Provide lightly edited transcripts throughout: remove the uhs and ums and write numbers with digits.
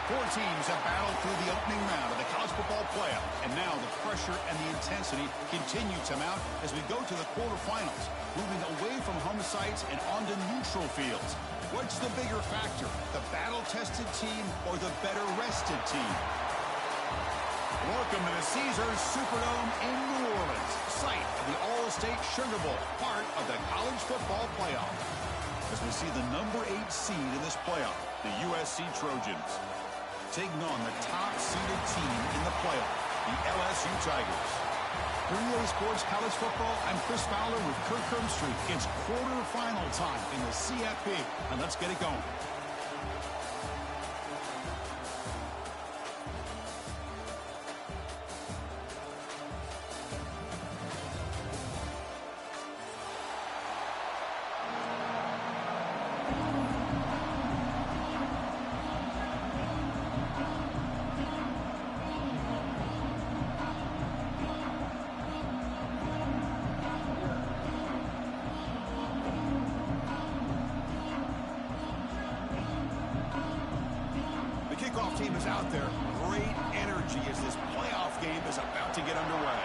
Four teams have battled through the opening round of the college football playoff, and now the pressure and the intensity continue to mount as we go to the quarterfinals, moving away from home sites and onto neutral fields. What's the bigger factor, the battle-tested team or the better-rested team? Welcome to the Caesars Superdome in New Orleans, site of the All-State Sugar Bowl, part of the college football playoff. As we see the number 8 seed in this playoff, the USC Trojans, taking on the top-seeded team in the playoff, the LSU Tigers. For EA Sports College Football, I'm Chris Fowler with Kirk Herbstreit. It's quarterfinal time in the CFP, and let's get it going. Team is out there. Great energy as this playoff game is about to get underway.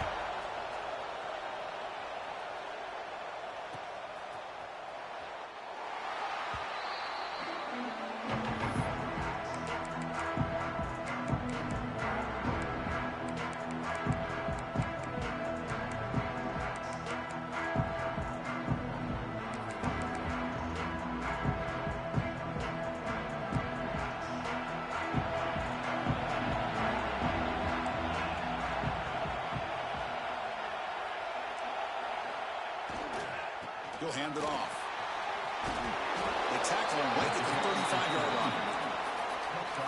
He'll hand it off. They tackle him right at the 35-yard line.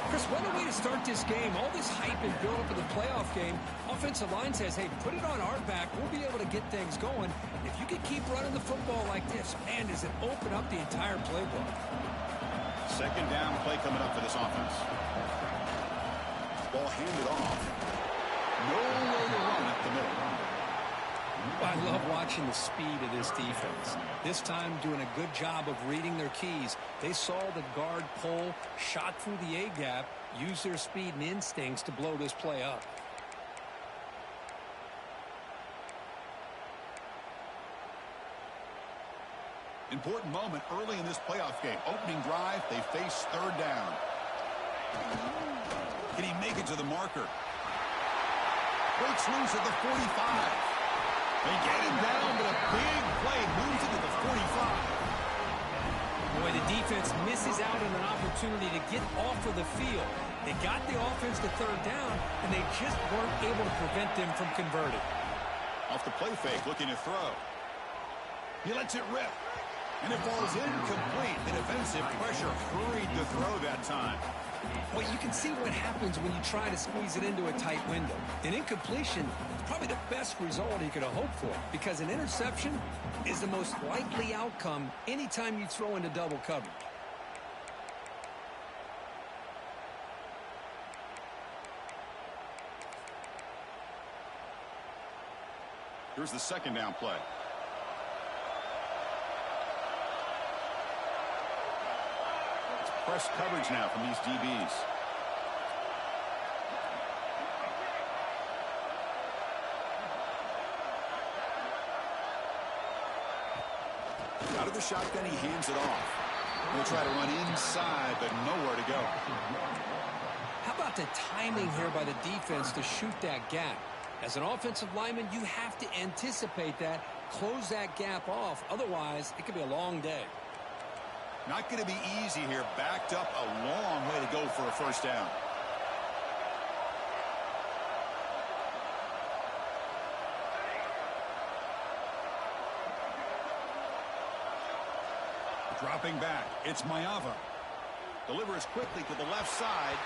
Chris, what a way to start this game. All this hype and build up in the playoff game. Offensive line says, hey, put it on our back. We'll be able to get things going. If you can keep running the football like this, man, does it open up the entire playbook. Second down play coming up for this offense. Ball handed off. No way to run up the middle. I love watching the speed of this defense. This time doing a good job of reading their keys. They saw the guard pull, shot through the A-gap, used their speed and instincts to blow this play up. Important moment early in this playoff game. Opening drive, they face third down. Can he make it to the marker? Breaks loose at the 45. They get him down, but a big play moves it to the 45. Boy, the defense misses out on an opportunity to get off of the field. They got the offense to third down, and they just weren't able to prevent them from converting. Off the play fake, looking to throw. He lets it rip, and it falls incomplete. The defensive pressure hurried to throw that time. Well, you can see what happens when you try to squeeze it into a tight window. An incompletion is probably the best result he could have hoped for, because an interception is the most likely outcome anytime you throw into double coverage. Here's the second down play. Press coverage now from these DBs. Out of the shotgun, he hands it off. He'll try to run inside, but nowhere to go. How about the timing here by the defense to shoot that gap? As an offensive lineman, you have to anticipate that, close that gap off. Otherwise, it could be a long day. Not going to be easy here. Backed up a long way to go for a first down. Dropping back. It's Mayava. Delivers quickly to the left side.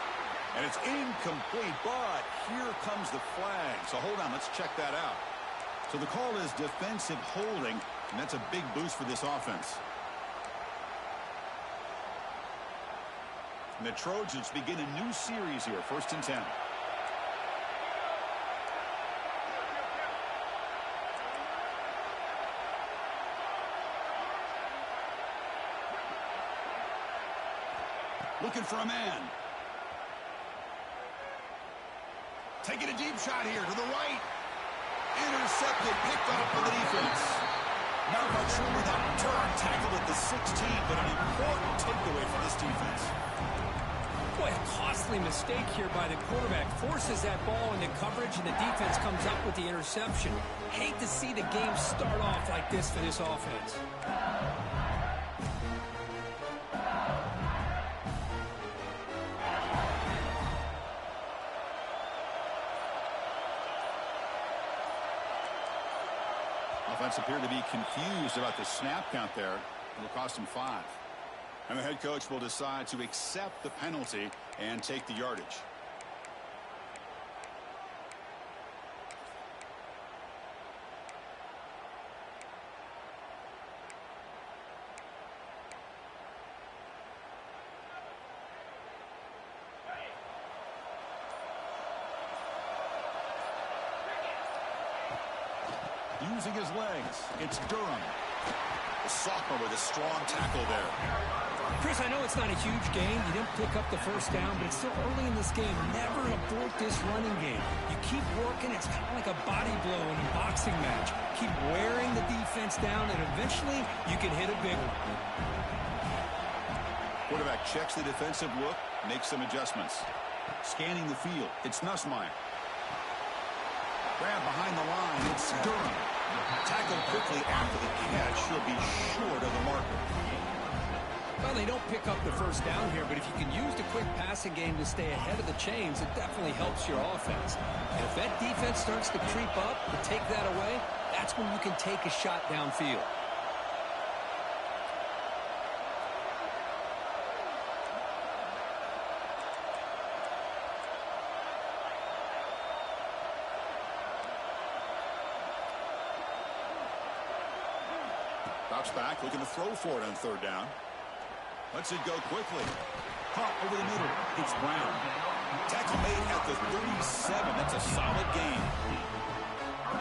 And it's incomplete, but here comes the flag. So hold on, let's check that out. So the call is defensive holding, and that's a big boost for this offense. And the Trojans begin a new series here, 1st and 10. Looking for a man. Taking a deep shot here to the right. Intercepted, picked up by the defense. Not much room with that return. Tackled at the 16, but an important takeaway for this defense. Boy, a costly mistake here by the quarterback. Forces that ball into coverage, and the defense comes up with the interception. Hate to see the game start off like this for this offense. Offense appeared to be confused about the snap count there. It'll cost him 5. And the head coach will decide to accept the penalty and take the yardage. Using his legs, it's Durham. The sophomore with a strong tackle there. Chris, I know it's not a huge gain. You didn't pick up the first down, but it's still early in this game. Never abort this running game. You keep working. It's kind of like a body blow in a boxing match. Keep wearing the defense down, and eventually you can hit a big one. Quarterback checks the defensive look, makes some adjustments. Scanning the field, it's Nussmeier. Grab behind the line, it's Durham. Tackled quickly after the catch. He'll be short of the marker. Well, they don't pick up the first down here, but if you can use the quick passing game to stay ahead of the chains, it definitely helps your offense. And if that defense starts to creep up and take that away, that's when you can take a shot downfield. Drops back, looking to throw for it on third down. Lets it go quickly. Caught over the middle. It's Brown. Tackle made at the 37. That's a solid gain.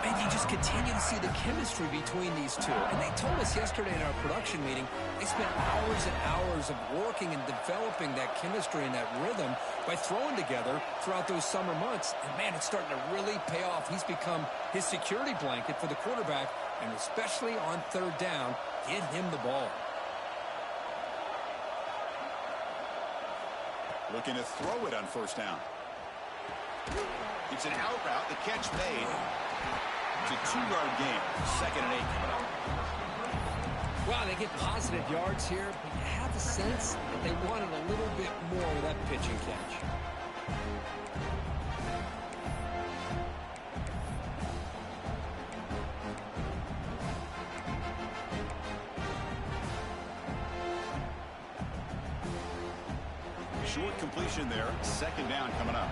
And you just continue to see the chemistry between these two. And they told us yesterday in our production meeting, they spent hours and hours of working and developing that chemistry and that rhythm by throwing together throughout those summer months. And, man, it's starting to really pay off. He's become his security blanket for the quarterback, and especially on third down, get him the ball. Looking to throw it on first down. It's an out route. The catch made. It's a 2-yard gain. 2nd and 8 coming up. Well, they get positive yards here, but you have a sense that they wanted a little bit more with that pitch and catch. Short completion there. 2nd down coming up.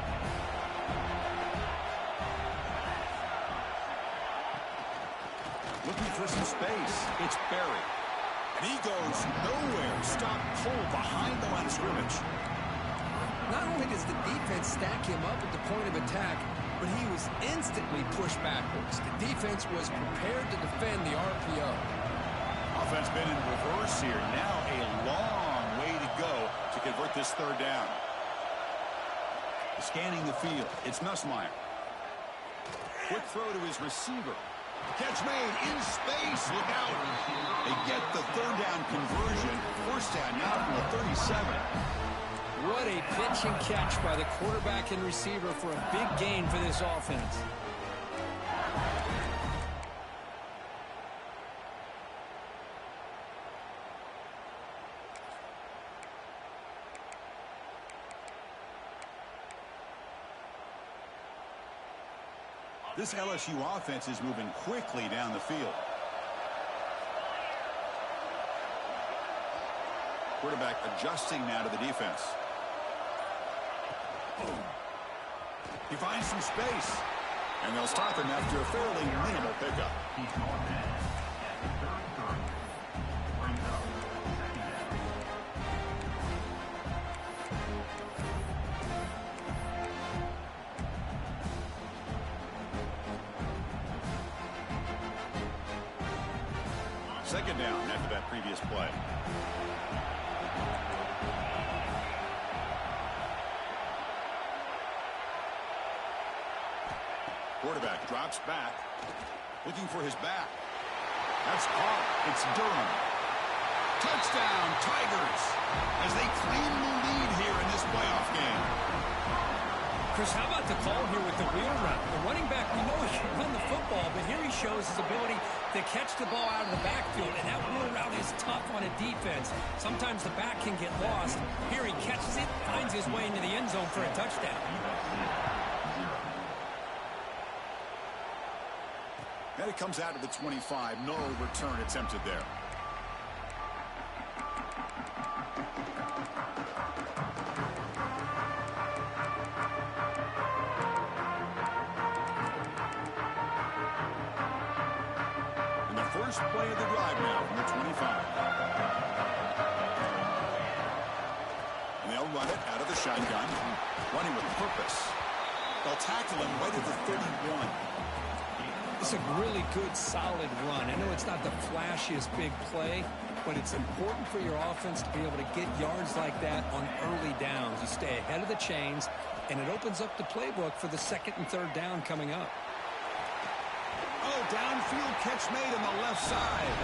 Looking for some space. It's Barry. And he goes nowhere. Stop cold behind the line of scrimmage. Not only does the defense stack him up at the point of attack, but he was instantly pushed backwards. The defense was prepared to defend the RPO. Offense been in reverse here. Now a long way to go to convert this third down. Scanning the field. It's Nussmeier. Quick throw to his receiver. Catch made in space. Look out. They get the third down conversion. First down now from the 37. What a pitch and catch by the quarterback and receiver for a big gain for this offense. This LSU offense is moving quickly down the field. Quarterback adjusting now to the defense. He finds some space. And they'll stop him after a fairly minimal pickup. Second down after that previous play. quarterback drops back, looking for his back. That's caught. It's Durham. Touchdown, Tigers, as they claim the lead here in this playoff game. Chris, how about the call here with the wheel route? The running back, we know he can run the football, but here he shows his ability to catch the ball out of the backfield, and that wheel route is tough on a defense. Sometimes the back can get lost. Here he catches it, finds his way into the end zone for a touchdown. And it comes out to the 25. No return attempted there. First play of the drive now from the 25. And they'll run it out of the shotgun, running with purpose. They'll tackle him right at the 31. It's a really good, solid run. I know it's not the flashiest big play, but it's important for your offense to be able to get yards like that on early downs. You stay ahead of the chains, and it opens up the playbook for the second and third down coming up. Oh, downfield catch made on the left side.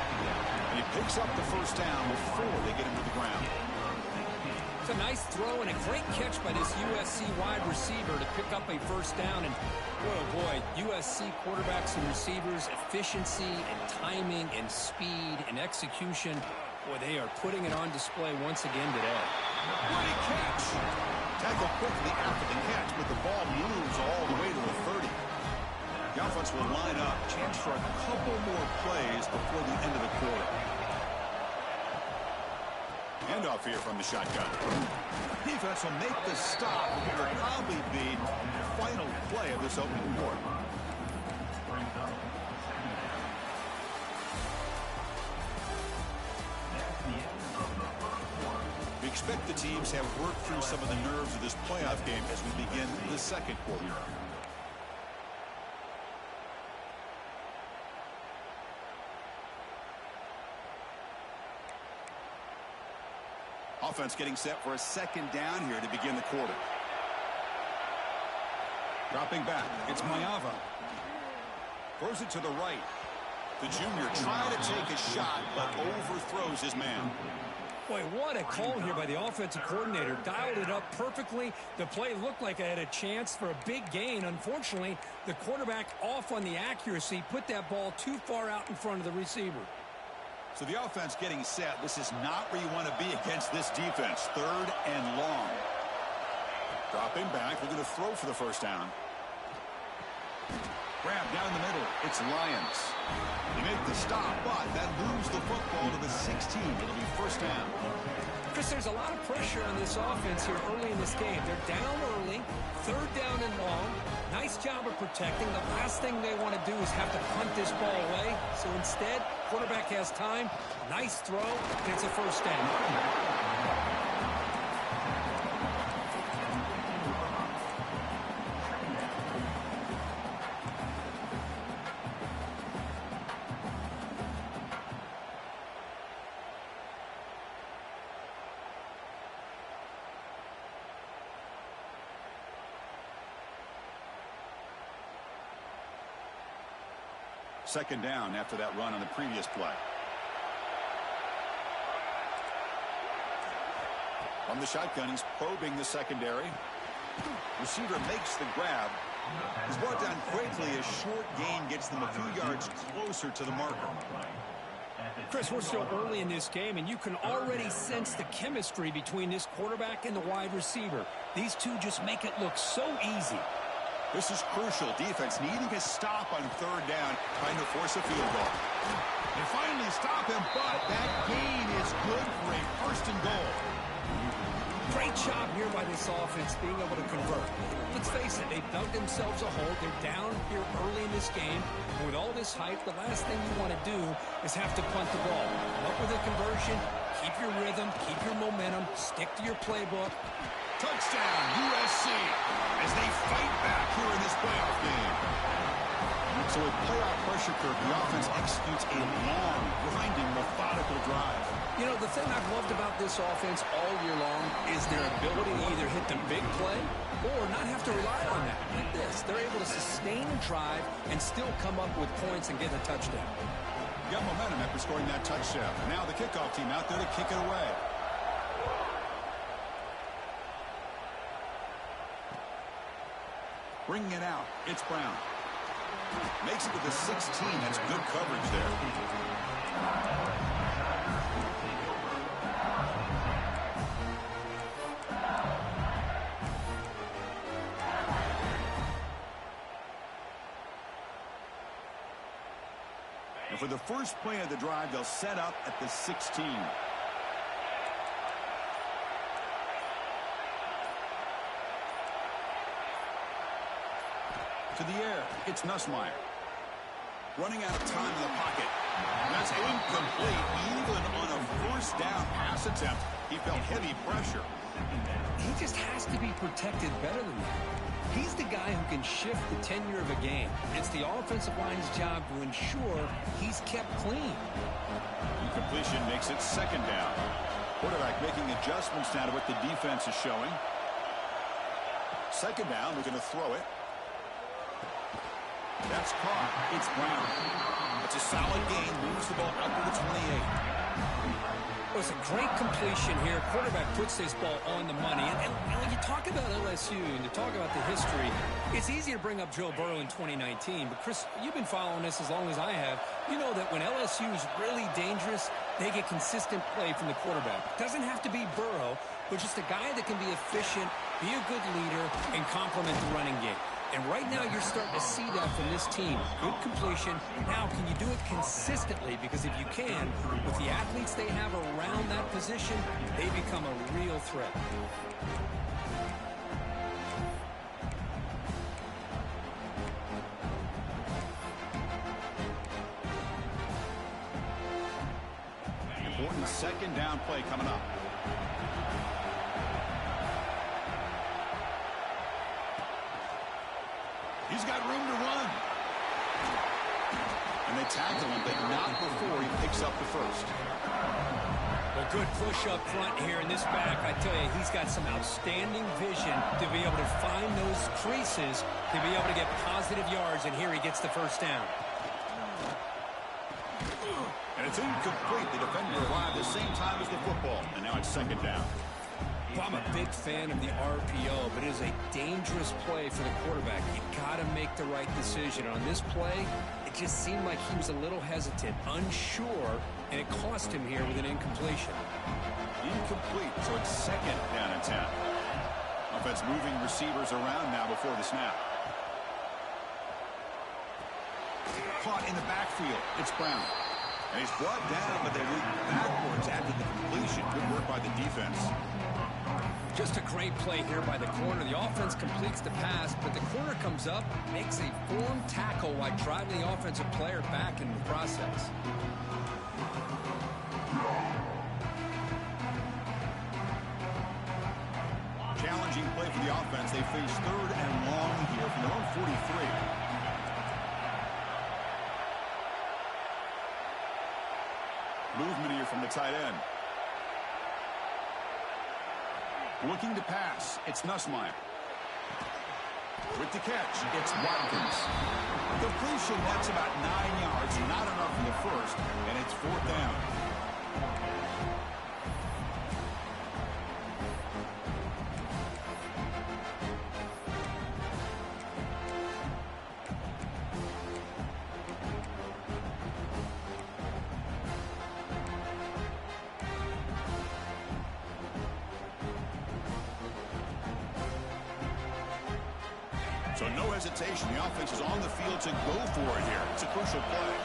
And he picks up the first down before they get him to the ground. It's a nice throw and a great catch by this USC wide receiver to pick up a first down. And boy, oh boy, USC quarterbacks and receivers, efficiency and timing and speed and execution. Boy, they are putting it on display once again today. Great catch. Tackle quickly after the catch, but the ball moves all the way to the 30. The offense will line up. Chance for a couple more plays before the end of the quarter. Handoff here from the shotgun. Defense will make the stop. It will probably be the final play of this opening quarter. We expect the teams have worked through some of the nerves of this playoff game as we begin the second quarter. Offense getting set for a second down here to begin the quarter. Dropping back, it's Mayava. Throws it to the right. The junior trying to take a shot, but overthrows his man. Boy, what a call here by the offensive coordinator. Dialed it up perfectly. The play looked like it had a chance for a big gain. Unfortunately, the quarterback off on the accuracy, put that ball too far out in front of the receiver. So the offense getting set. This is not where you want to be against this defense. Third and long. Dropping back. We're going to throw for the first down. Grab down the middle. It's Lyons. They make the stop, but that moves the football to the 16. It'll be first down. Chris, there's a lot of pressure on this offense here early in this game. They're down early, third down and long. Nice job of protecting. The last thing they want to do is have to punt this ball away. So instead, quarterback has time. Nice throw, and it's a first down. Second down after that run on the previous play. From the shotgun, he's probing the secondary. Receiver makes the grab. He's brought down quickly. A short gain gets them a few yards closer to the marker. Chris, we're still early in this game, and you can already sense the chemistry between this quarterback and the wide receiver. These two just make it look so easy. This is crucial. Defense needing a stop on third down, trying to force a field goal. They finally stop him, but that gain is good for a first and goal. Great job here by this offense being able to convert. Let's face it, they dug themselves a hole. They're down here early in this game. And with all this hype, the last thing you want to do is have to punt the ball. Come up with a conversion, keep your rhythm, keep your momentum, stick to your playbook. Touchdown, USC, as they fight back here in this playoff game. So with playoff pressure curve, the offense executes a long, grinding, methodical drive. You know, the thing I've loved about this offense all year long is their ability to either hit the big play or not have to rely on that. Like this, they're able to sustain a drive and still come up with points and get a touchdown. Got momentum after scoring that touchdown. And now the kickoff team out there to kick it away. Bringing it out, it's Brown. Makes it to the 16. That's good coverage there. And for the first play of the drive, they'll set up at the 16. To the air, it's Nussmeier. Running out of time in the pocket. That's incomplete. Even on a first down pass attempt, he felt heavy pressure. He just has to be protected better than that. He's the guy who can shift the tenure of a game. It's the offensive line's job to ensure he's kept clean. Incompletion makes it second down. Quarterback making adjustments now to what the defense is showing. Second down, they're going to throw it. That's caught. It's Brown. It's a solid gain. Moves the ball up to the 28. Well, it's a great completion here. Quarterback puts this ball on the money. And when you talk about LSU and you talk about the history, it's easy to bring up Joe Burrow in 2019. But, Chris, you've been following this as long as I have. You know that when LSU is really dangerous, they get consistent play from the quarterback. Doesn't have to be Burrow, but just a guy that can be efficient, be a good leader, and complement the running game. And right now you're starting to see that from this team. Good completion. Now, can you do it consistently? Because if you can, with the athletes they have around that position, they become a real threat. Important second down play coming up. He's got room to run. And they tackle him, but not before he picks up the first. Well, good push up front here in this back. I tell you, he's got some outstanding vision to be able to find those creases, to be able to get positive yards, and here he gets the first down. And it's incomplete. The defender arrived at the same time as the football, and now it's second down. Well, I'm a big fan of the RPO, but it is a dangerous play for the quarterback. You got to make the right decision. On this play, it just seemed like he was a little hesitant, unsure, and it cost him here with an incompletion. Incomplete, so it's second down and 10. Offense moving receivers around now before the snap. Caught in the backfield. It's Brown. And he's brought down, but they move backwards after the completion. Good work by the defense. Just a great play here by the corner. The offense completes the pass, but the corner comes up, makes a form tackle while driving the offensive player back in the process. Challenging play for the offense. They face third and long here from their own 43. Movement here from the tight end. Looking to pass. It's Nussmeier. With the catch, it's Watkins. Completion, that's about 9 yards. Not enough in the first, and it's fourth down. So no hesitation. The offense is on the field to go for it here. It's a crucial play.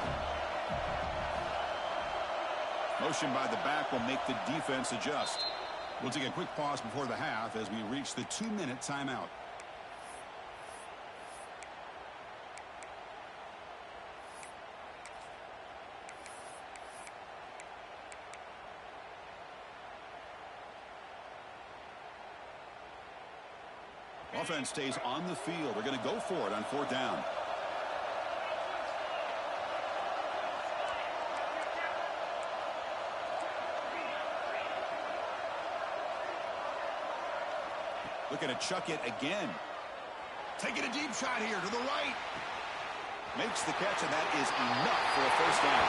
Motion by the back will make the defense adjust. We'll take a quick pause before the half as we reach the 2-minute timeout. Offense stays on the field. They're going to go for it on fourth down. Looking to chuck it again. Taking a deep shot here to the right. Makes the catch, and that is enough for a first down.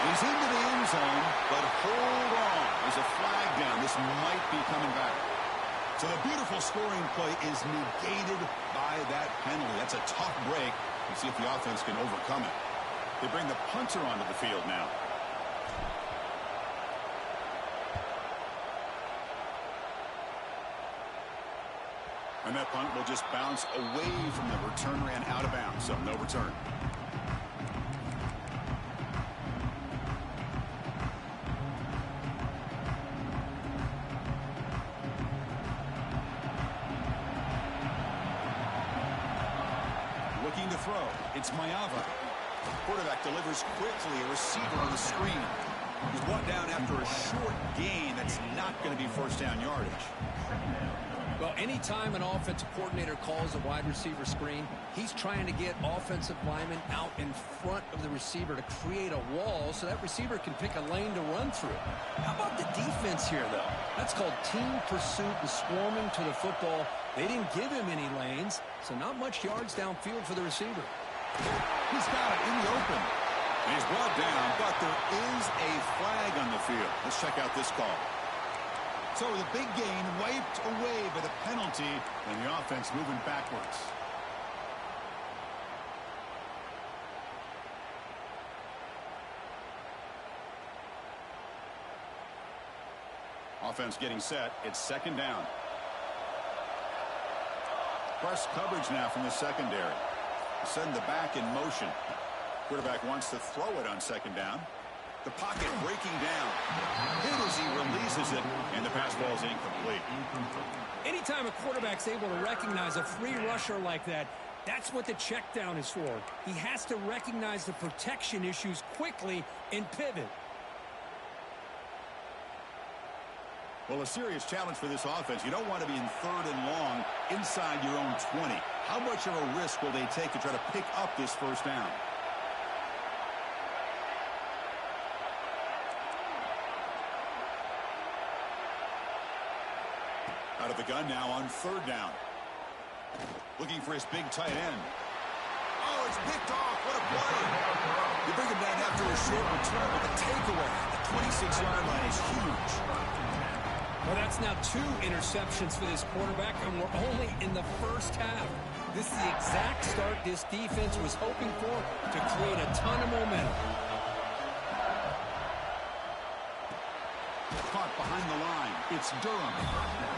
He's into the end zone, but hold on. There's a flag down. This might be coming back. So the beautiful scoring play is negated by that penalty. That's a tough break. Let's see if the offense can overcome it. They bring the punter onto the field now. And that punt will just bounce away from the returner and out of bounds, so no return. Looking to throw. It's Mayava. Quarterback delivers quickly. A receiver on the screen. He's brought down after a short gain. That's not going to be first down yardage. Well, anytime an offensive coordinator calls a wide receiver screen, he's trying to get offensive linemen out in front of the receiver to create a wall so that receiver can pick a lane to run through. How about the defense here, though? That's called team pursuit and swarming to the football. They didn't give him any lanes, so not much yards downfield for the receiver. He's got it in the open. He's brought down, but there is a flag on the field. Let's check out this call. So the big gain wiped away by the penalty, and the offense moving backwards. Offense getting set. It's second down. Press coverage now from the secondary. Send the back in motion. Quarterback wants to throw it on second down. The pocket breaking down. Hit as he releases it, and the pass ball is incomplete. Anytime a quarterback's able to recognize a free rusher like that, that's what the check down is for. He has to recognize the protection issues quickly and pivot. Well, a serious challenge for this offense. You don't want to be in third and long inside your own 20. How much of a risk will they take to try to pick up this first down? Out of the gun now on third down. Looking for his big tight end. Oh, it's picked off. What a play. You bring him down after a short return with a takeaway. The 26-yard line is huge. Well, that's now 2 interceptions for this quarterback, and we're only in the first half. This is the exact start this defense was hoping for to create a ton of momentum. Caught behind the line. It's Durham.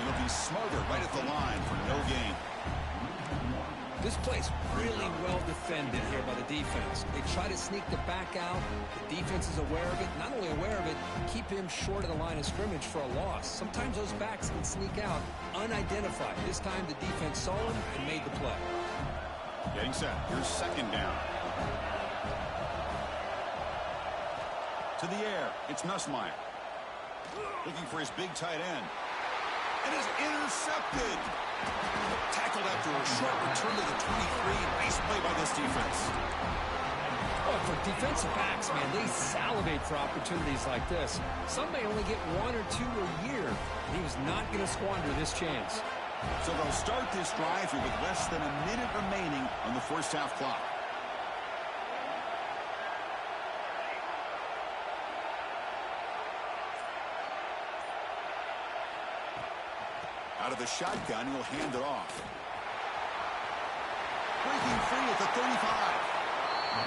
He'll be smarter right at the line for no gain. This play's really well defended here by the defense. They try to sneak the back out. The defense is aware of it. Not only aware of it, keep him short of the line of scrimmage for a loss. Sometimes those backs can sneak out unidentified. This time the defense saw him and made the play. Getting set. Here's second down. To the air. It's Nussmeier. Looking for his big tight end. And is intercepted. Tackled after a short return to the 23. Nice play by this defense. Oh, for defensive backs, man, they salivate for opportunities like this. Some may only get 1 or 2 a year. And he was not going to squander this chance. So they'll start this drive here with less than a minute remaining on the first half clock. Out of the shotgun, he'll hand it off. Breaking free at the 35.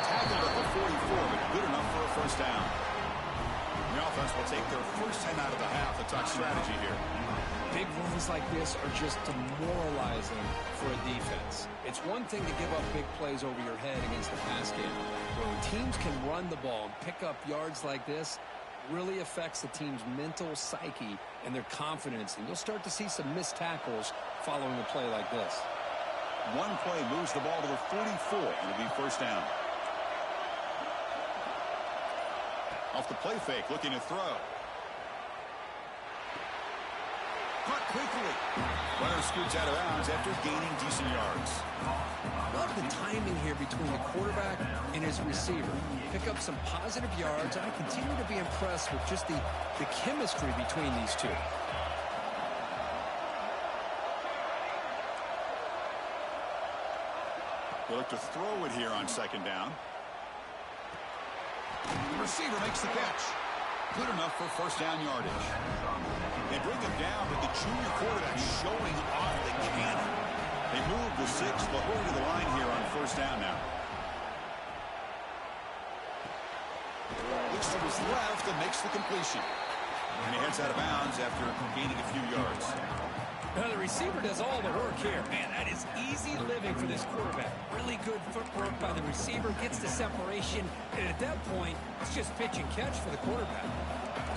Tackled at the 44, but good enough for a first down. The offense will take their first 10 out of the half. A tough strategy here. Big runs like this are just demoralizing for a defense. It's one thing to give up big plays over your head against the pass game. But when teams can run the ball and pick up yards like this, really affects the team's mental psyche and their confidence. And you'll start to see some missed tackles following a play like this. One play moves the ball to the 44. It'll be first down. Off the play fake, looking to throw. Caught quickly. Runner scoots out of bounds after gaining decent yards. Love the timing here between the quarterback and his receiver. Pick up some positive yards, and I continue to be impressed with just the chemistry between these two. They look to throw it here on second down. The receiver makes the catch. Good enough for first down yardage. They bring him down, but the junior quarterback showing off the cannon. They move the 6. They'll hurry to the line here on first down now. Looks to his left and makes the completion. And he heads out of bounds after gaining a few yards. Now the receiver does all the work here. Man, that is easy living for this quarterback. Really good footwork by the receiver, gets the separation, and at that point, it's just pitch and catch for the quarterback.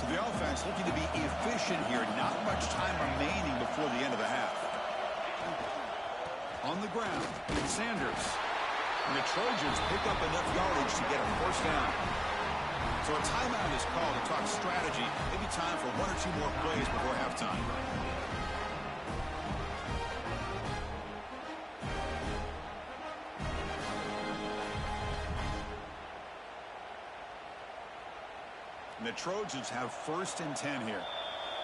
So the offense looking to be efficient here. Not much time remaining before the end of the half. On the ground, Sanders. And the Trojans pick up enough yardage to get a first down. So a timeout is called to talk strategy. Maybe time for 1 or 2 more plays before halftime. And the Trojans have first and 10 here.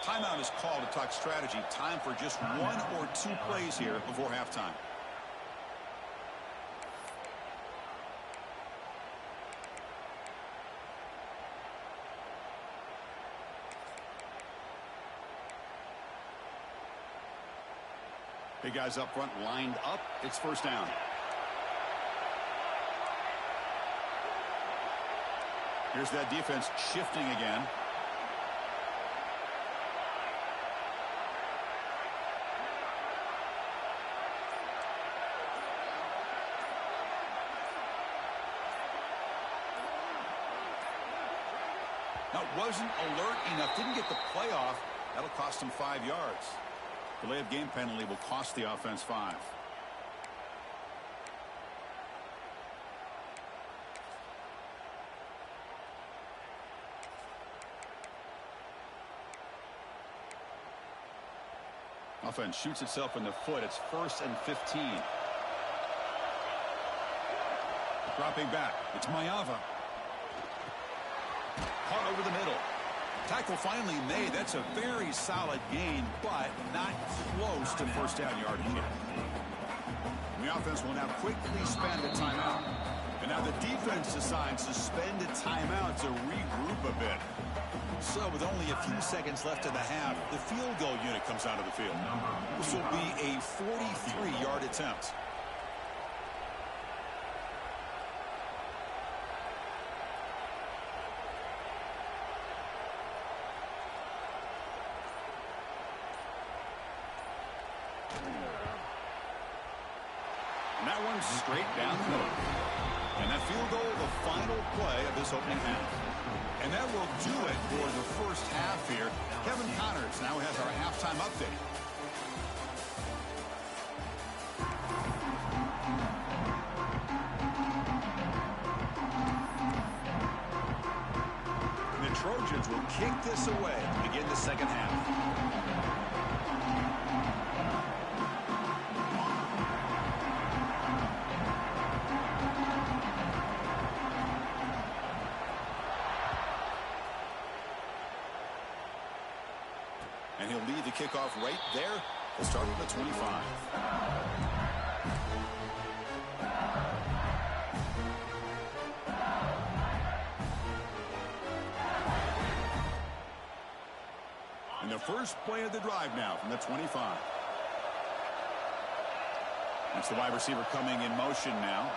Timeout is called to talk strategy. Time for just 1 or 2 plays here before halftime. Big guys up front lined up. It's first down. Here's that defense shifting again. Now, wasn't alert enough. Didn't get the playoff. That'll cost him 5 yards. Delay of game penalty will cost the offense 5. Offense shoots itself in the foot. It's 1st and 15. Dropping back. It's Mayava. Caught over the middle. Tackle finally made. That's a very solid gain, but not close to first down yardage yet. The offense will now quickly spend a timeout. And now the defense decides to spend a timeout to regroup a bit. So with only a few seconds left in the half, the field goal unit comes out of the field. This will be a 43-yard attempt. And that one's straight down the middle. And that field goal, the final play of this opening half. And that will do it for the first half here. Kevin Connors now has our halftime update. And the Trojans will kick this away to begin the second half. And he'll lead the kickoff right there. We'll start at the 25. And the first play of the drive now from the 25. That's the wide receiver coming in motion now.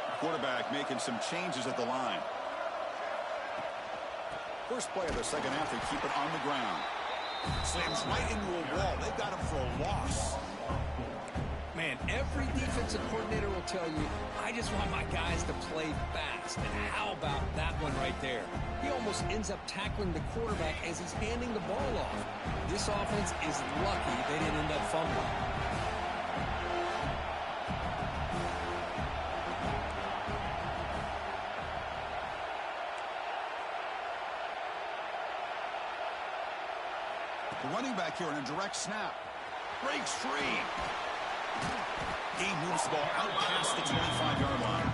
The quarterback making some changes at the line. First play of the second half, they keep it on the ground. Slams right into a wall. They've got him for a loss. Man, every defensive coordinator will tell you, I just want my guys to play fast. And how about that one right there? He almost ends up tackling the quarterback as he's handing the ball off. This offense is lucky they didn't end up fumbling. The running back here on a direct snap. Breaks free. He moves the ball out past the 25-yard line.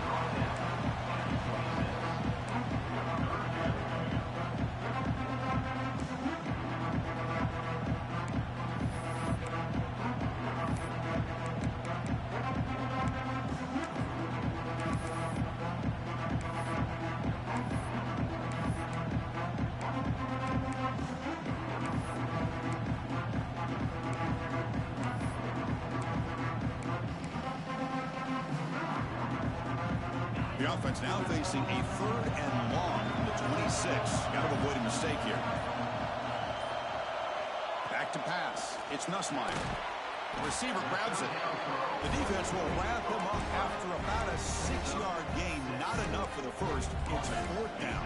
The offense now facing a 3rd and long from the 26. Got to avoid a mistake here. Back to pass. It's Nussmeier. The receiver grabs it. The defense will wrap him up after about a 6-yard gain. Not enough for the first. It's 4th down.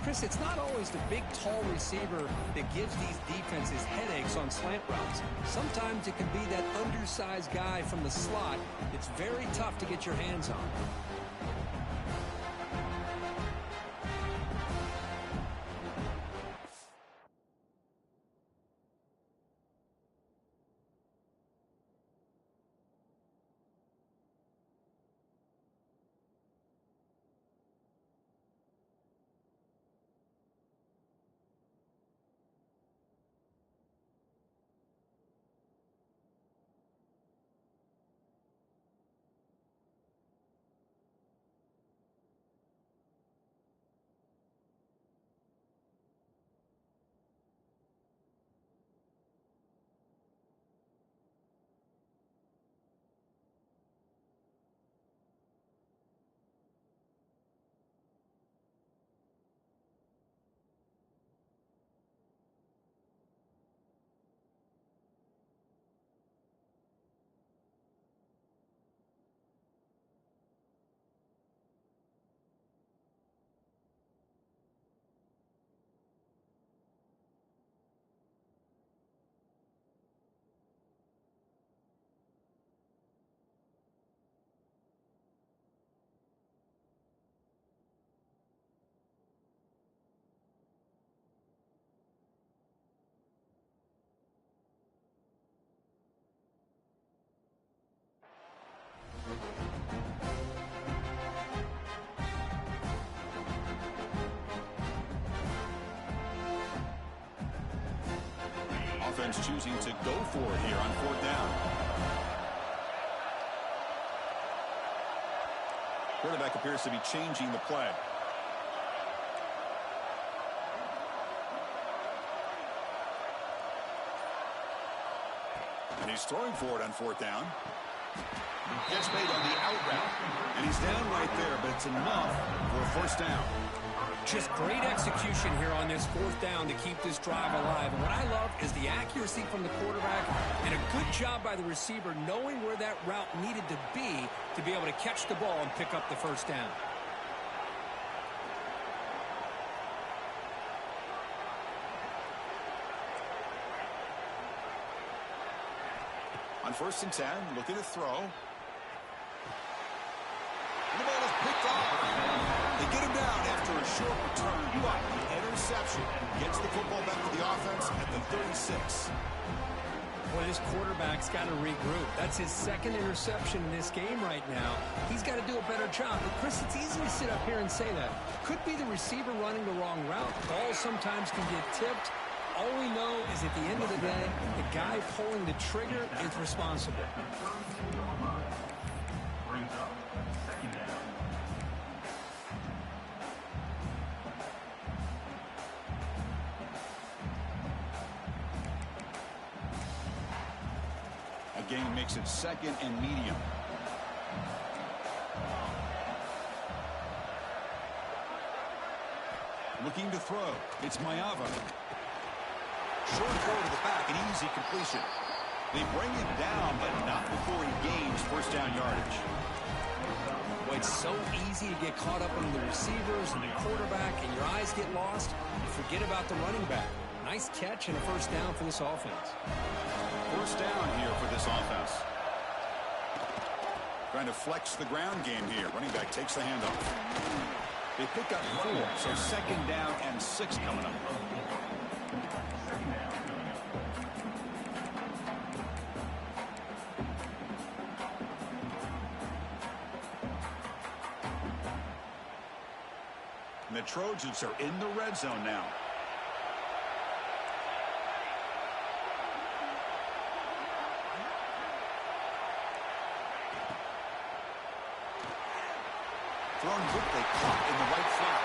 Chris, it's not always the big, tall receiver that gives these defenses headaches on slant routes. Sometimes it can be that undersized guy from the slot that's very tough to get your hands on. Offense choosing to go for it here on 4th down. Quarterback appears to be changing the play. And he's throwing for it on 4th down. Gets made on the out route. And he's down right there, but it's enough for a 1st down. Just great execution here on this 4th down to keep this drive alive. And what I love is the accuracy from the quarterback and a good job by the receiver knowing where that route needed to be able to catch the ball and pick up the 1st down. On 1st and 10, looking to throw. And the ball is picked off. They get him down after a short return, but the interception gets the football back to the offense at the 36. Boy, this quarterback's got to regroup. That's his 2nd interception in this game right now. He's got to do a better job. But, Chris, it's easy to sit up here and say that. Could be the receiver running the wrong route. Balls sometimes can get tipped. All we know is at the end of the day, the guy pulling the trigger is responsible. Gain makes it 2nd and medium. Looking to throw. It's Maeva. Short throw to the back, an easy completion. They bring him down, but not before he gains 1st down yardage. Boy, it's so easy to get caught up in the receivers and the quarterback, and your eyes get lost. You forget about the running back. Nice catch and a 1st down for this offense. 1st down here for this offense. Trying to flex the ground game here. Running back takes the handoff. They pick up 4, so 2nd down and 6 coming up. And the Trojans are in the red zone now. Thrown quickly, caught in the right flat.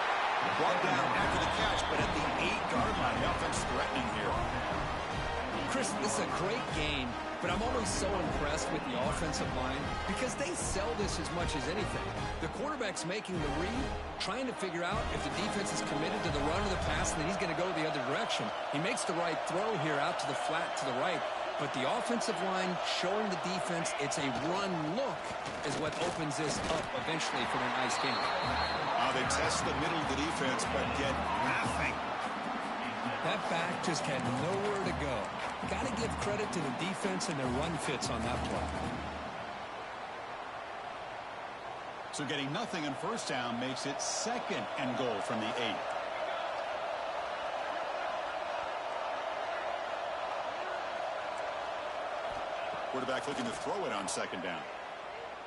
Brought down after the catch, but at the 8-yard line, the offense threatening here. Chris, this is a great game, but I'm always so impressed with the offensive line because they sell this as much as anything. The quarterback's making the read, trying to figure out if the defense is committed to the run or the pass, and then he's going to go the other direction. He makes the right throw here out to the flat to the right, but the offensive line showing the defense it's a run look is what opens this up eventually for a nice game. They test the middle of the defense, but get nothing. That back just had nowhere to go. Got to give credit to the defense and their run fits on that play. So getting nothing on first down makes it 2nd and goal from the 8. Quarterback looking to throw it on 2nd down.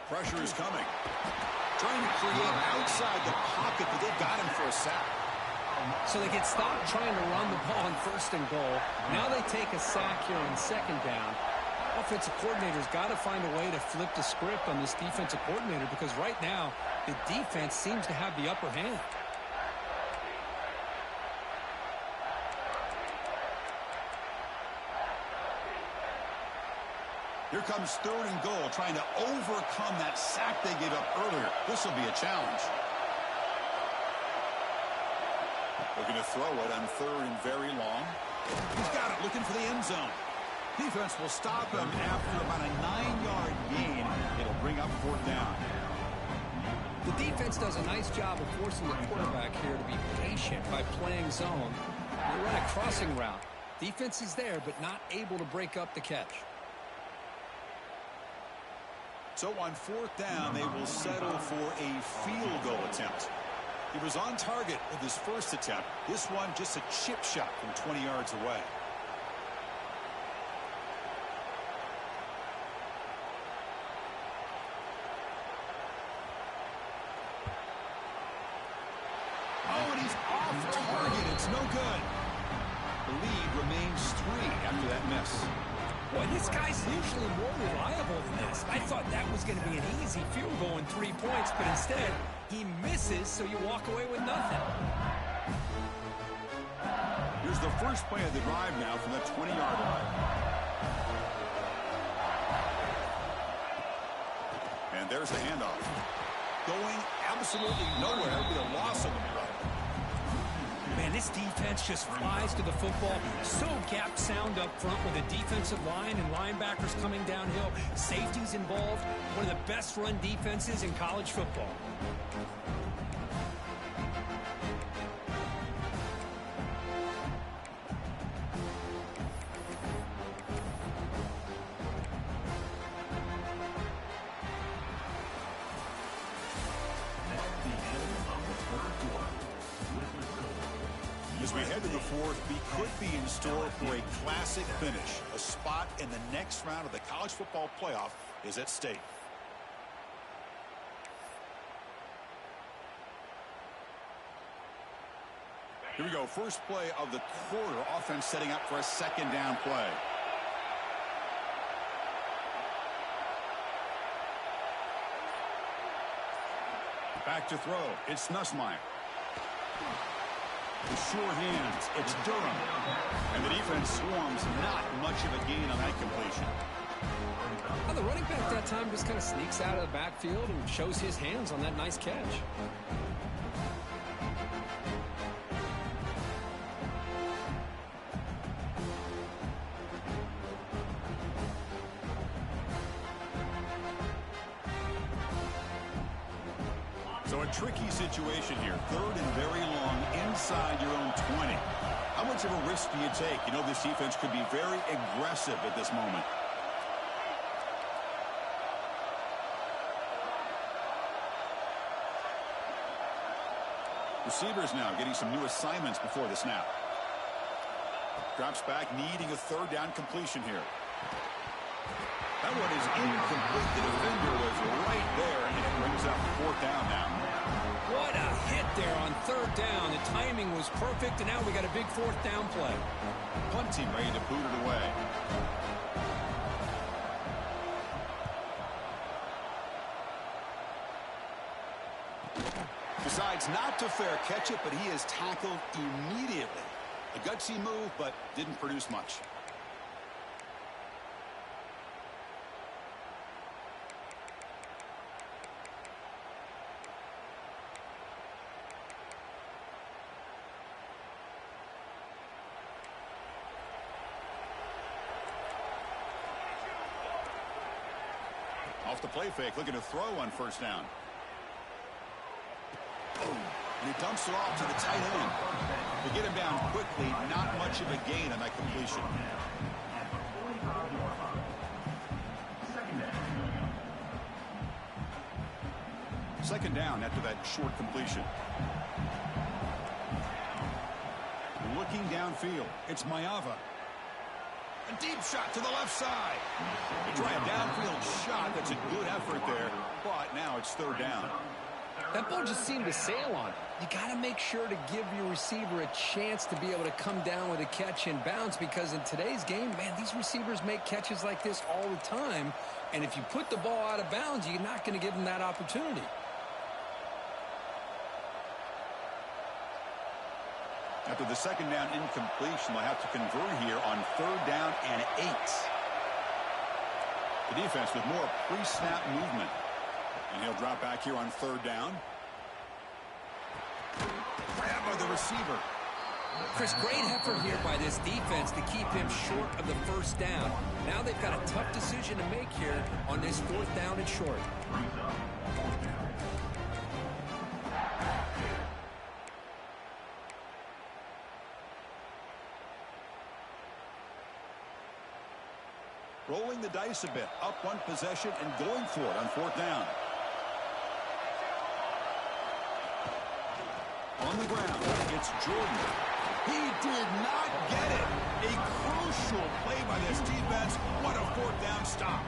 Pressure is coming. Trying to create outside the pocket, but they've got him for a sack. So they get stopped trying to run the ball on 1st and goal. Now they take a sack here on 2nd down. Offensive coordinator's got to find a way to flip the script on this defensive coordinator because right now the defense seems to have the upper hand. Here comes 3rd and goal, trying to overcome that sack they gave up earlier. This will be a challenge. Looking to throw it on 3rd and very long. He's got it, looking for the end zone. Defense will stop him after about a 9-yard gain. It'll bring up 4th down. The defense does a nice job of forcing the quarterback here to be patient by playing zone. They run a crossing route. Defense is there, but not able to break up the catch. So on 4th down, they will settle for a field goal attempt. He was on target with his first attempt. This one just a chip shot from 20 yards away. Oh, and he's off target. It's no good. The lead remains 3 after that miss. Boy, this guy's usually more reliable than this. I thought that was going to be an easy field goal in 3 points, but instead, he misses, so you walk away with nothing. Here's the first play of the drive now from the 20-yard line. And there's the handoff. Going absolutely nowhere with a loss on the play. Man, this defense just flies to the football. So gap sound up front with a defensive line and linebackers coming downhill. Safeties involved. One of the best run defenses in college football. As we head to the 4th, we could be in store for a classic finish. A spot in the next round of the college football playoff is at stake. Here we go. First play of the quarter. Offense setting up for a 2nd down play. Back to throw. It's Nussmeier. The sure hands, it's Durham. And the defense swarms, not much of a gain on that completion. Well, the running back that time just kind of sneaks out of the backfield and shows his hands on that nice catch. So a tricky situation here. 3rd and very long inside your own 20. How much of a risk do you take? You know this defense could be very aggressive at this moment. Receivers now getting some new assignments before the snap. Drops back, needing a 3rd down completion here. That one is incomplete. The defender was right there, and it brings up 4th down now. What a hit there on 3rd down. The timing was perfect, and now we got a big 4th down play. Punt team ready to boot it away. Decides It's not to fair catch it, but he is tackled immediately. A gutsy move, but didn't produce much. Off the play fake, looking to throw on first down. Boom. And he dumps it off to the tight end. To get him down quickly, not much of a gain on that completion. Second down after that short completion. Looking downfield, it's Mayava. A deep shot to the left side. They try a downfield shot. That's a good effort there, but now it's third down. That ball just seemed to sail on it. You got to make sure to give your receiver a chance to be able to come down with a catch and bounce, because in today's game, man, these receivers make catches like this all the time, and if you put the ball out of bounds, you're not going to give them that opportunity. After the second down incompletion, they'll have to convert here on third down and 8. The defense with more pre-snap movement. And he'll drop back here on third down. Grab by the receiver. Chris, great effort here by this defense to keep him short of the first down. Now they've got a tough decision to make here on this fourth down and short. Rolling the dice a bit, up one possession and going for it on fourth down. On the ground, it's Jordan. He did not get it. A crucial play by this defense. What a fourth down stop.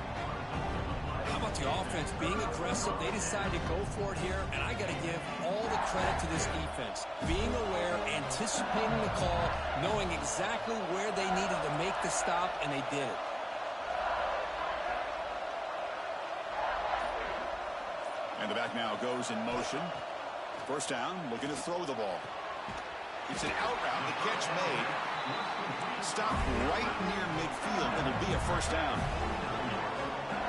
How about the offense being aggressive? They decided to go for it here, and I got to give all the credit to this defense. Being aware, anticipating the call, knowing exactly where they needed to make the stop, and they did it. And the back now goes in motion. First down, looking to throw the ball. It's an out route, the catch made. Stopped right near midfield, and it'll be a first down.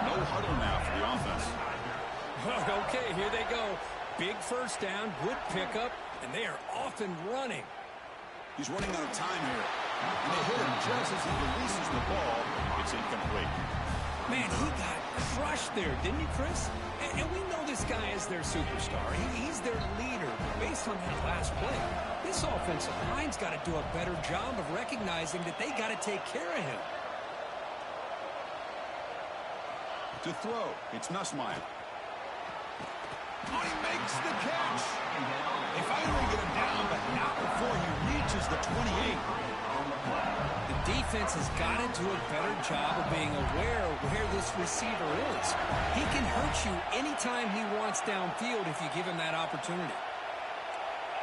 No huddle now for the offense. Okay, here they go. Big first down, good pickup, and they are off and running. He's running out of time here. And they hit him just as he releases the ball. It's incomplete. Man, he got crushed there, didn't he, Chris? And we know this guy is their superstar. He's their leader. Based on that last play, this offensive line's got to do a better job of recognizing that they got to take care of him. To throw, it's Nussmeier. Oh, he makes the catch. They finally get him down, but not before he reaches the 28. The defense has got to do a better job of being aware of where this receiver is. He can hurt you anytime he wants downfield if you give him that opportunity.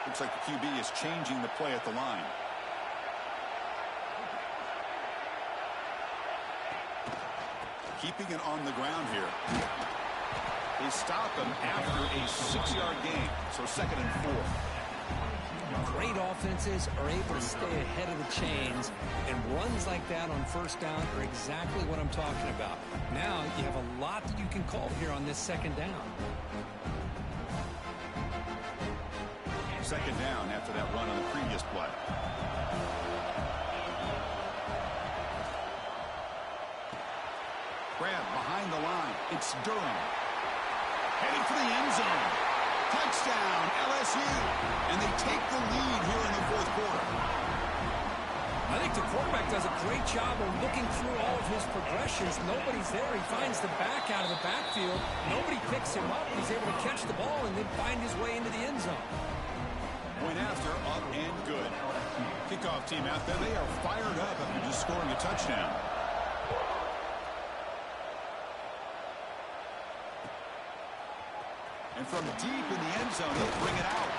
Looks like the QB is changing the play at the line. Keeping it on the ground here. They stop him after a 6-yard gain, so second and 4. Great offenses are able to stay ahead of the chains, and runs like that on first down are exactly what I'm talking about. Now you have a lot that you can call here on this second down. Second down after that run on the previous play. Grab behind the line. It's Durham. Heading for the end zone. Touchdown, LSU. And they take the lead here in the fourth quarter. I think the quarterback does a great job of looking through all of his progressions. Nobody's there. He finds the back out of the backfield. Nobody picks him up. He's able to catch the ball and then find his way into the end zone. Point after, up and good. Kickoff team out there. They are fired up after just scoring a touchdown. And from deep in the end zone, he'll bring it out.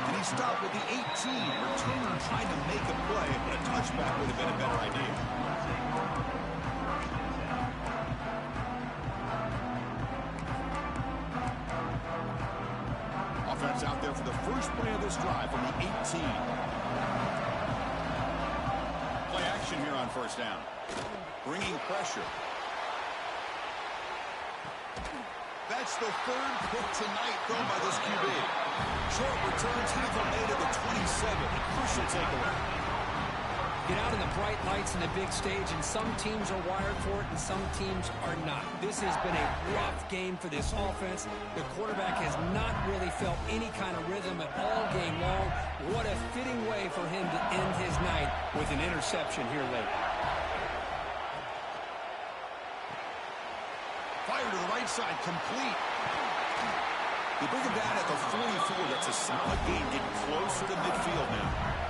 And he stopped with the 18. Returner trying to make a play, but a touchback would have been a better idea. Offense out there for the first first play of this drive from the 18. Play action here on first down. Bringing pressure. That's the third pick tonight thrown by this QB. Short returns have him made at the 27. A crucial takeaway. Get out in the bright lights and the big stage, and some teams are wired for it and some teams are not. This has been a rough game for this offense. The quarterback has not really felt any kind of rhythm at all game long. What a fitting way for him to end his night with an interception here late. Fire to the right side, complete. They bring him down at the 44. That's a solid gain, getting closer to midfield now.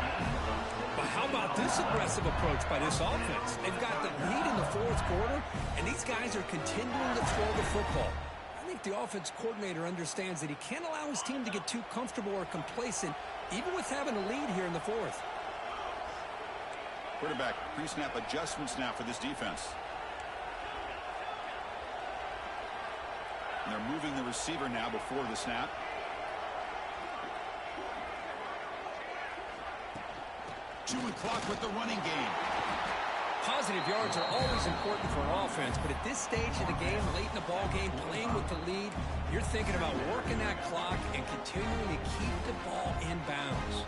But how about this aggressive approach by this offense? They've got the lead in the fourth quarter, and these guys are continuing to throw the football. I think the offense coordinator understands that he can't allow his team to get too comfortable or complacent, even with having a lead here in the fourth. Quarterback pre-snap adjustments now for this defense. And they're moving the receiver now before the snap. Chewing clock with the running game. Positive yards are always important for an offense, but at this stage of the game, late in the ball game, playing with the lead, you're thinking about working that clock and continuing to keep the ball in bounds.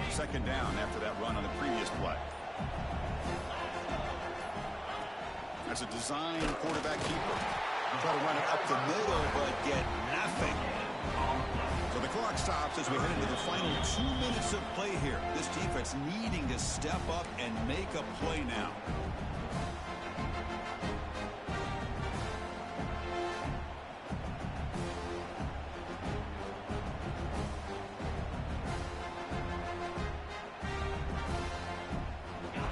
Second down after that run on the previous play. That's a design quarterback keeper. Try to run it up the middle, but get nothing. So the clock stops as we head into the final 2 minutes of play here. This defense needing to step up and make a play now.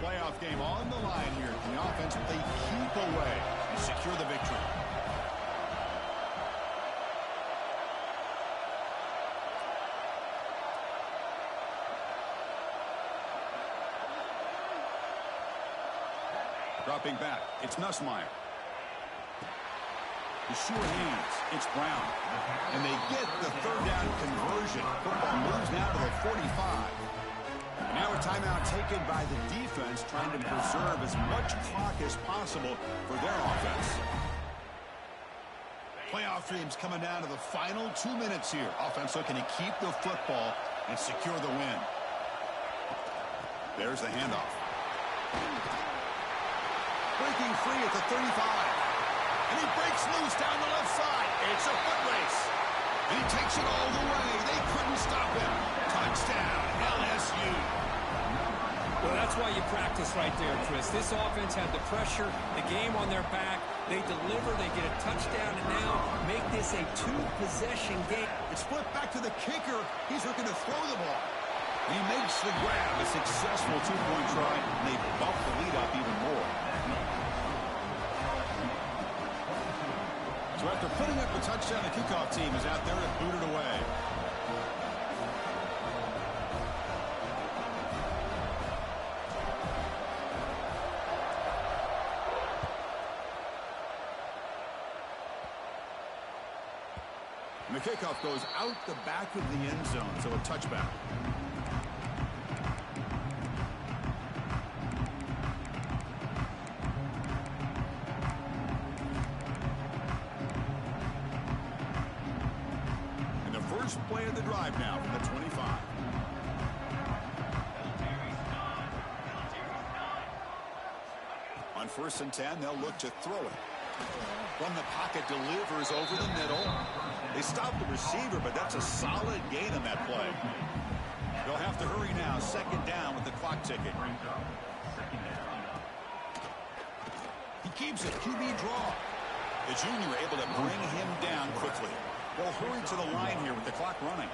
Playoff game on the line here. The offense with a keep away and secure the victory. Dropping back, it's Nussmeier. The sure hands, it's Brown. And they get the third down conversion. Football moves now to the 45. Now a timeout taken by the defense, trying to preserve as much clock as possible for their offense. Playoff dreams coming down to the final 2 minutes here. Offense looking to keep the football and secure the win. There's the handoff. Breaking free at the 35. And he breaks loose down the left side. It's a foot race. And he takes it all the way. They couldn't stop him. Touchdown, LSU. Well, that's why you practice right there, Chris. This offense had the pressure, the game on their back. They deliver, they get a touchdown, and now make this a two-possession game. It's flipped back to the kicker. He's looking to throw the ball. He makes the grab, a successful two-point try, and they bump the lead up even more. So after putting up the touchdown, the kickoff team is out there to boot it away. And the kickoff goes out the back of the end zone, so a touchback. And the first play of the drive now from the 25. On 1st and 10, they'll look to throw it. From the pocket, delivers over the middle. They stop the receiver, but that's a solid gain on that play. They'll have to hurry now. 2nd down with the clock ticking. He keeps it. QB draw. The junior able to bring him down quickly. They'll hurry to the line here with the clock running.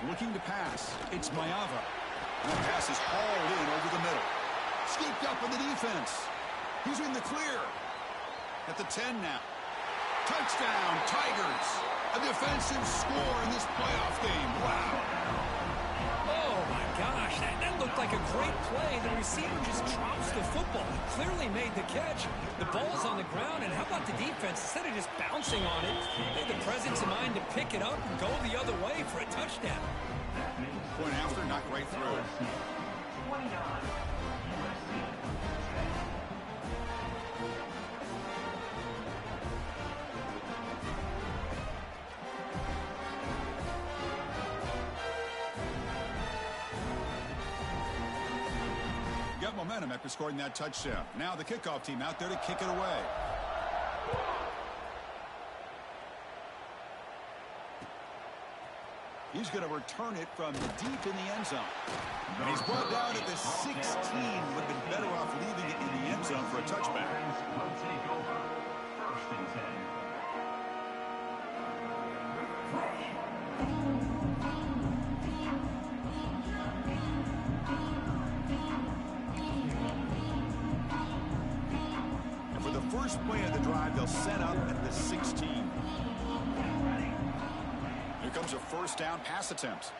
Looking to pass. It's Mayava. And the pass is hauled in over the middle. Scooped up in the defense. He's in the clear. At the 10 now. Touchdown, Tigers. A defensive score in this playoff game. Wow. Oh, my gosh. That looked like a great play. The receiver just drops the football. He clearly made the catch. The ball's on the ground, and how about the defense? Instead of just bouncing on it, they had the presence of mind to pick it up and go the other way for a touchdown. Point after, knocked right through. Got momentum after scoring that touchdown. Now the kickoff team out there to kick it away. He's going to return it from deep in the end zone. And he's brought down at the 16. Would have been better off leaving it in the end zone for a touchback. Will take over. First and 10. And for the first play of the drive, they'll set up at the 16. Here comes a first down pass attempt.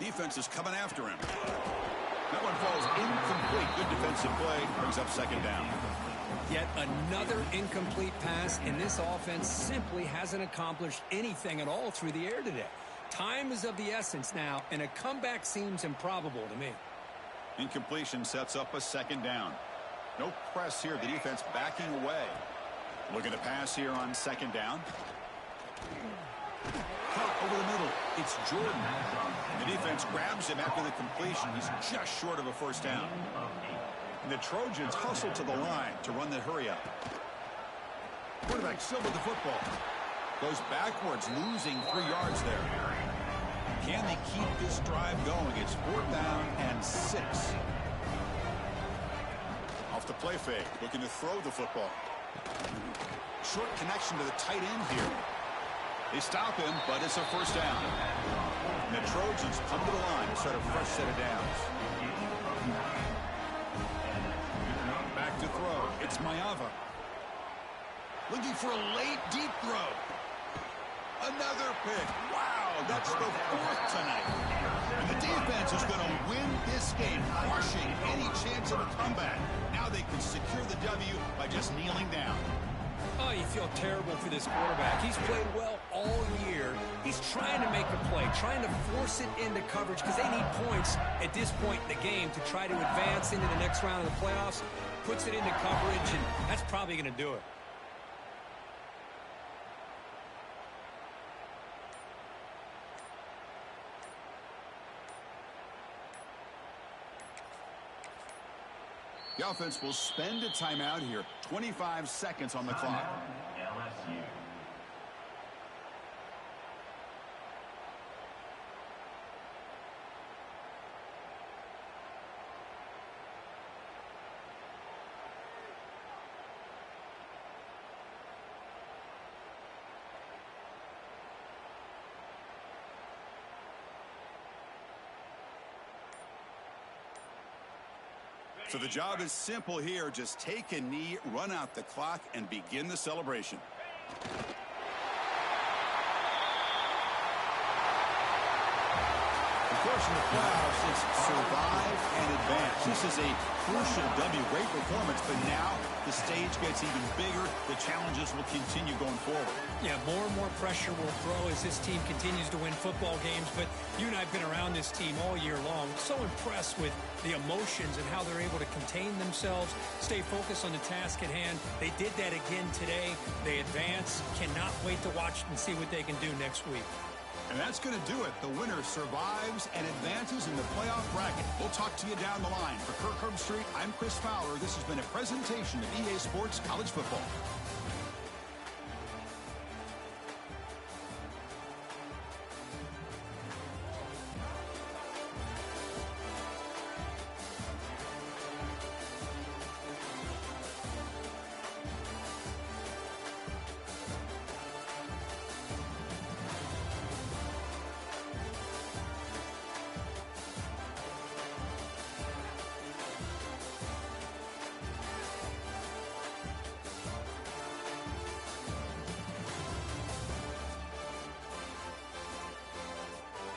Defense is coming after him. That one falls incomplete. Good defensive play. Brings up second down. Yet another incomplete pass, and this offense simply hasn't accomplished anything at all through the air today. Time is of the essence now, and a comeback seems improbable to me. Incompletion sets up a second down. No press here. The defense backing away. Looking to pass here on second down. Caught over the middle. It's Jordan. The defense grabs him after the completion. He's just short of a first down. And the Trojans hustle to the line to run the hurry up. Quarterback still with the football. Goes backwards, losing 3 yards there. Can they keep this drive going? It's 4th down and 6. Off the play fake, looking to throw the football. Short connection to the tight end here. They stop him, but it's a first down. And the Trojans come to the line to start a fresh set of downs. Back to throw. It's Mayava. Looking for a late, deep throw. Another pick. Wow, that's the 4th tonight. And the defense is going to win this game, crushing any chance of a comeback. Now they can secure the W by just kneeling down. Oh, you feel terrible for this quarterback. He's played well all year. He's trying to make a play, trying to force it into coverage because they need points at this point in the game to try to advance into the next round of the playoffs. Puts it into coverage, and that's probably going to do it. The offense will spend a timeout here. 25 seconds on the clock. LSU. So the job is simple here. Just take a knee, run out the clock, and begin the celebration. Of course, in the playoffs, it's survive and advance. This is a crucial W. Great performance, but now the stage gets even bigger. The challenges will continue going forward. Yeah, more and more pressure will grow as this team continues to win football games, but you and I have been around this team all year long. So impressed with the emotions and how they're able to contain themselves, stay focused on the task at hand. They did that again today. They advance. Cannot wait to watch and see what they can do next week. And that's going to do it. The winner survives and advances in the playoff bracket. We'll talk to you down the line. For Kirk Herbstreit, I'm Chris Fowler. This has been a presentation of EA Sports College Football.